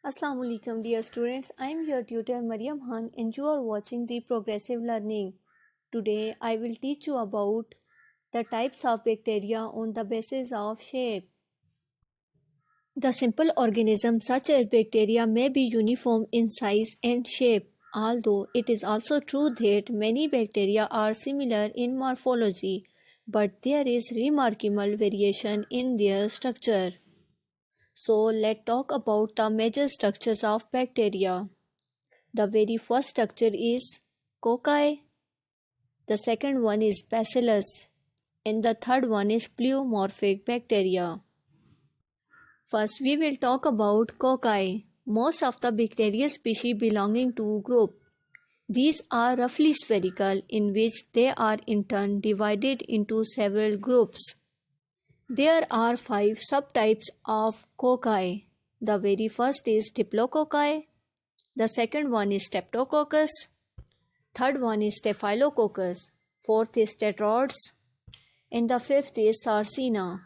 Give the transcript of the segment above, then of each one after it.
Assalamu alaikum dear students. I am your tutor Mariam Khan and you are watching the Progressive Learning. Today I will teach you about the types of bacteria on the basis of shape. The simple organisms such as bacteria may be uniform in size and shape, although it is also true that many bacteria are similar in morphology, but there is remarkable variation in their structure. So let's talk about the major structures of bacteria. The very first structure is cocci, the second one is bacillus, and the third one is pleomorphic bacteria. First, we will talk about cocci. Most of the bacterial species belonging to group. These are roughly spherical, in which they are in turn divided into several groups. There are 5 subtypes of cocci. The very first is diplococci, the second one is streptococcus, third one is staphylococcus, fourth is tetrodes, and the fifth is sarcina.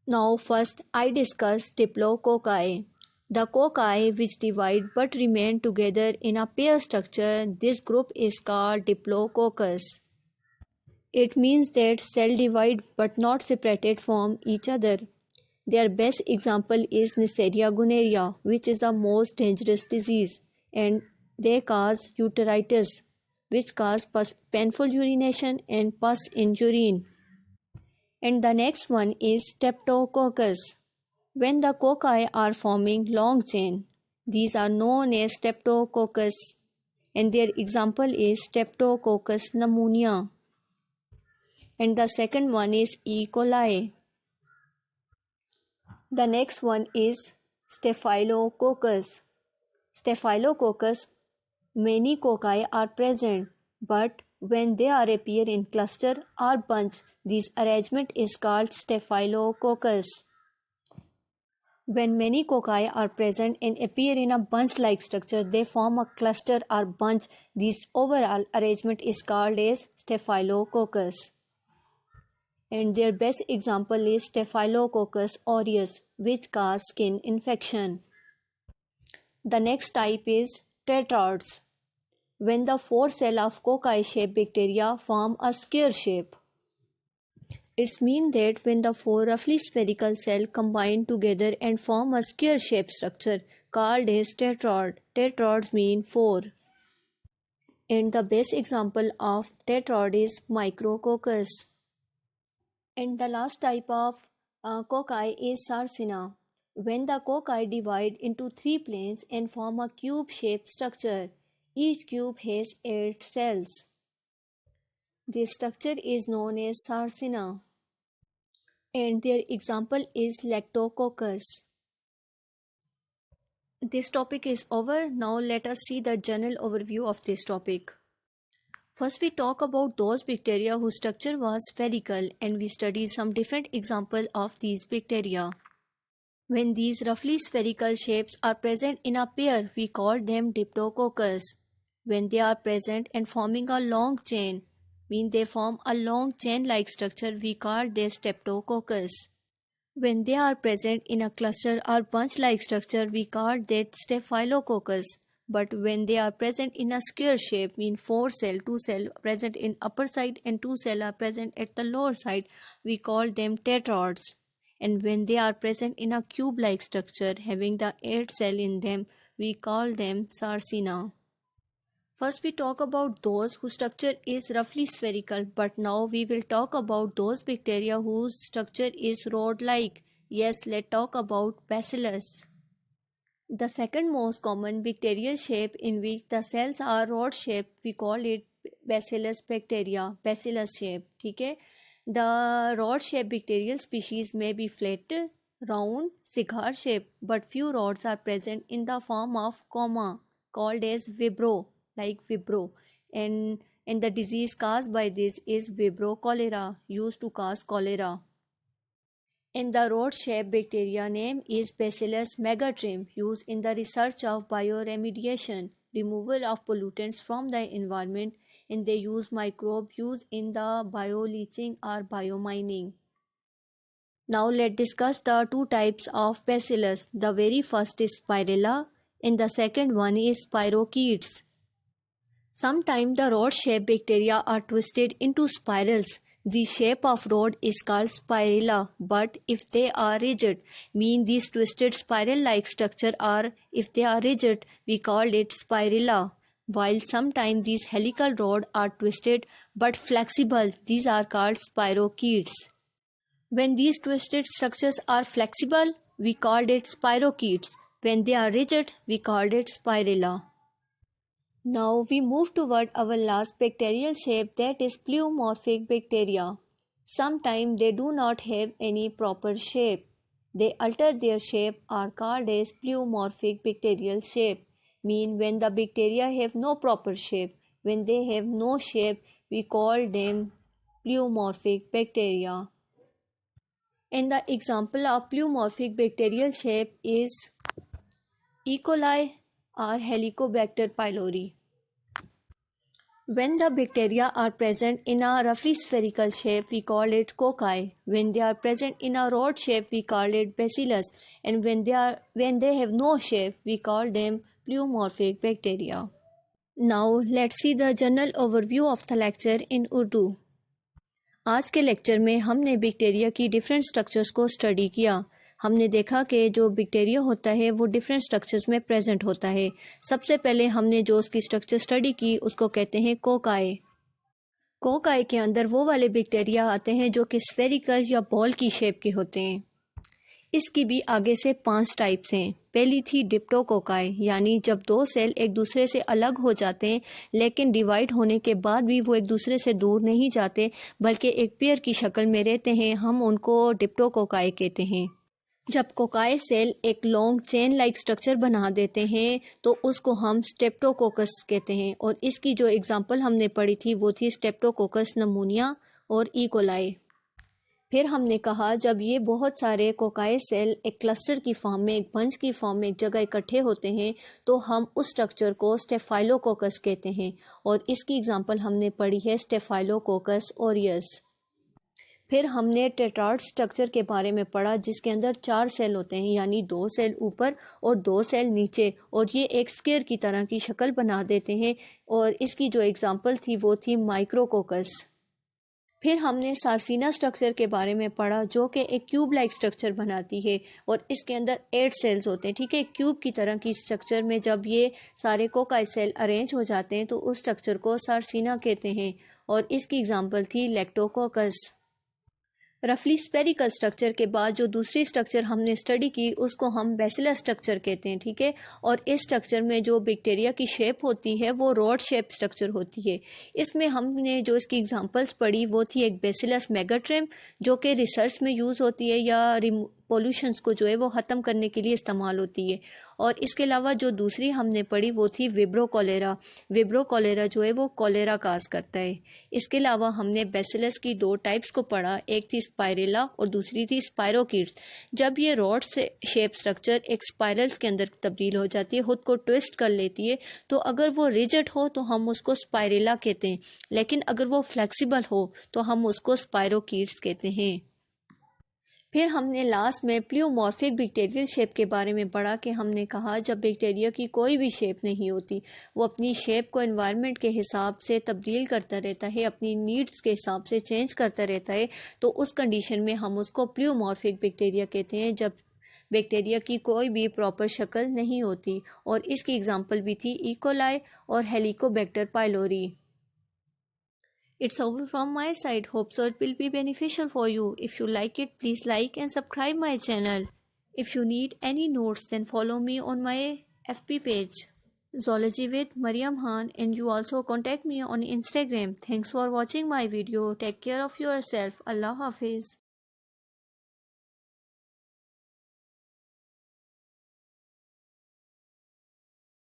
Now first I discuss diplococci. The cocci which divide but remain together in a pair structure, this group is called diplococcus. It means that cell divide but not separated from each other. Their best example is Neisseria gonorrhea, which is the most dangerous disease, and they cause urethritis, which cause painful urination and pus in urine. And the next one is Streptococcus. When the cocci are forming long chain, these are known as Streptococcus, and their example is Streptococcus pneumonia. And the second one is E. coli. The next one is Staphylococcus. Staphylococcus, many cocci are present, but when they are appear in cluster or bunch, this arrangement is called Staphylococcus. When many cocci are present and appear in a bunch-like structure, they form a cluster or bunch. This overall arrangement is called as Staphylococcus. And their best example is Staphylococcus aureus, which cause skin infection. The next type is tetrads. When the 4 cells of cocci-shaped bacteria form a square shape. It means that when the 4 roughly spherical cells combine together and form a square-shaped structure called as tetrad. Tetrads mean 4. And the best example of tetrad is Micrococcus. And the last type of cocci is sarcina. When the cocci divide into 3 planes and form a cube-shaped structure, each cube has 8 cells. This structure is known as sarcina. And their example is Lactococcus. This topic is over. Now let us see the general overview of this topic. First, we talk about those bacteria whose structure was spherical, and we study some different examples of these bacteria. When these roughly spherical shapes are present in a pair, we call them diplococcus. When they are present and forming a long chain, mean they form a long chain-like structure, we call this streptococcus. When they are present in a cluster or bunch-like structure, we call that staphylococcus. But when they are present in a square shape, mean 4 cell, 2 cell present in upper side and 2 cell are present at the lower side, we call them tetrads. And when they are present in a cube-like structure having the 8 cell in them, we call them sarcina. First we talk about those whose structure is roughly spherical, but now we will talk about those bacteria whose structure is rod-like. Yes, let's talk about bacillus. The second most common bacterial shape in which the cells are rod-shaped, we call it bacillus bacteria, bacillus shape. Okay? The rod-shaped bacterial species may be flat, round, cigar shaped, but few rods are present in the form of coma, called as vibro, like vibro. And the disease caused by this is vibro cholera, used to cause cholera. And the rod-shaped bacteria name is Bacillus megatrium, used in the research of bioremediation, removal of pollutants from the environment, and they use microbe used in the bioleaching or biomining. Now let's discuss the two types of bacillus. The very first is Spirilla and the second one is Spirochetes. Sometimes the rod-shaped bacteria are twisted into spirals. The shape of rod is called spirilla, but if they are rigid, mean these twisted spiral-like structure are, if they are rigid, we call it spirilla. While sometimes these helical rods are twisted but flexible, these are called spirochetes. When these twisted structures are flexible, we called it spirochetes. When they are rigid, we called it spirilla. Now we move toward our last bacterial shape, that is pleomorphic bacteria. Sometimes they do not have any proper shape. They alter their shape are called as pleomorphic bacterial shape. Mean when the bacteria have no proper shape. When they have no shape, we call them pleomorphic bacteria. And the example of pleomorphic bacterial shape is E. coli or Helicobacter pylori. When the bacteria are present in a roughly spherical shape, we call it cocci. When they are present in a rod shape, we call it bacillus. And when they have no shape, we call them pleomorphic bacteria. Now let's see the general overview of the lecture in Urdu. आज के lecture में हमने bacteria की different structures को study किया। हमने देखा कि जो बैक्टीरिया होता है वो डिफरेंट स्ट्रक्चर्स में प्रेजेंट होता है। सबसे पहले हमने जो उसकी स्ट्रक्चर स्टडी की उसको कहते हैं कोकाई। कोकाई के अंदर वो वाले बैक्टीरिया आते हैं जो कि स्फेरिकल या बॉल की शेप के होते हैं। इसकी भी आगे से 5 टाइप्स हैं। पहली थी डिप्टोकोकाई, यानी जब दो सेल एक दूसरे से अलग हो जाते हैं लेकिन डिवाइड होने के बाद भी वो एक दूसरे से दूर नहीं जाते बल्कि एक पेयर की शक्ल में रहते हैं, हम उनको डिप्टोकोकाई कहते हैं। जब कोकाई सेल एक लॉन्ग चेन लाइक स्ट्रक्चर बना देते हैं तो उसको हम स्ट्रेप्टोकोकस कहते हैं। और इसकी जो एग्जांपल हमने पढ़ी थी वो थी स्ट्रेप्टोकोकस नमूनिया और ई कोलाई। फिर हमने कहा जब ये बहुत सारे कोकाई सेल एक क्लस्टर की फॉर्म में, एक बंच की फॉर्म में एक जगह इकट्ठे होते हैं तो हम उस स्ट्रक्चर को स्टेफाइलोकोकस कहते हैं। और इसकी एग्जांपल हमने पढ़ी है स्टेफाइलोकोकस ऑरियस। फिर हमने टेट्राड स्ट्रक्चर के बारे में पढ़ा जिसके अंदर 4 सेल होते हैं, यानी 2 सेल ऊपर और 2 सेल नीचे, और ये एक स्क्वायर की तरह की शक्ल बना देते हैं। और इसकी जो एग्जांपल थी वो थी माइक्रोकोकस। फिर हमने सार्सिना स्ट्रक्चर के बारे में पढ़ा जो कि एक क्यूब लाइक स्ट्रक्चर बनाती है और इसके अंदर 8 सेल्स होते हैं। ठीक है, क्यूब की तरह की स्ट्रक्चर में जब ये सारे कोकाई सेल अरेंज हो जाते हैं तो उस स्ट्रक्चर को सार्सिना कहते हैं। और इसकी एग्जांपल थी लैक्टोकोकस। रफली स्पेरिकल स्ट्रक्चर के बाद जो दूसरी स्ट्रक्चर हमने स्टडी की उसको हम बैसिलस स्ट्रक्चर कहते हैं। ठीक है, और इस स्ट्रक्चर में जो बैक्टीरिया की शेप होती है वो रॉड शेप स्ट्रक्चर होती है। इसमें हमने जो इसकी एग्जांपल्स पढ़ी वो थी एक बैसिलस मेगाट्रिम जो कि रिसर्च में यूज़ होती है या पोल्यूशंस को जो है वो ख़त्म करने के लिए इस्तेमाल होती है। और इसके अलावा जो दूसरी हमने पढ़ी वो थी विब्रो कोलेरा। विब्रो कोलेरा जो है वो कोलेरा काज करता है। इसके अलावा हमने बैसिलस की 2 टाइप्स को पढ़ा, एक थी स्पाइरेला और दूसरी थी स्पाइरोकीट्स। जब ये रॉड से शेप स्ट्रक्चर एक स्पाइरल्स के अंदर तब्दील हो जाती है, खुद को ट्विस्ट कर लेती है, तो अगर वो रिजिड हो तो हम उसको स्पाइरेला कहते हैं, लेकिन अगर वो फ्लेक्सिबल हो तो हम उसको स्पाइरोकीट्स कहते हैं। फिर हमने लास्ट में प्लियोमॉर्फिक बैक्टीरियल शेप के बारे में पढ़ा कि हमने कहा जब बैक्टीरिया की कोई भी शेप नहीं होती, वो अपनी शेप को एनवायरनमेंट के हिसाब से तब्दील करता रहता है, अपनी नीड्स के हिसाब से चेंज करता रहता है, तो उस कंडीशन में हम उसको प्लियोमॉर्फिक बैक्टीरिया कहते हैं जब बैक्टीरिया की कोई भी प्रॉपर शक्ल नहीं होती। और इसकी एग्जांपल भी थी ई कोलाई और Helicobacter pylori. It's over from my side. Hope so it will be beneficial for you. If you like it, please like and subscribe my channel. If you need any notes, then follow me on my FB page, Zoology with Mariam Khan, and you also contact me on Instagram. Thanks for watching my video. Take care of yourself. Allah Hafiz.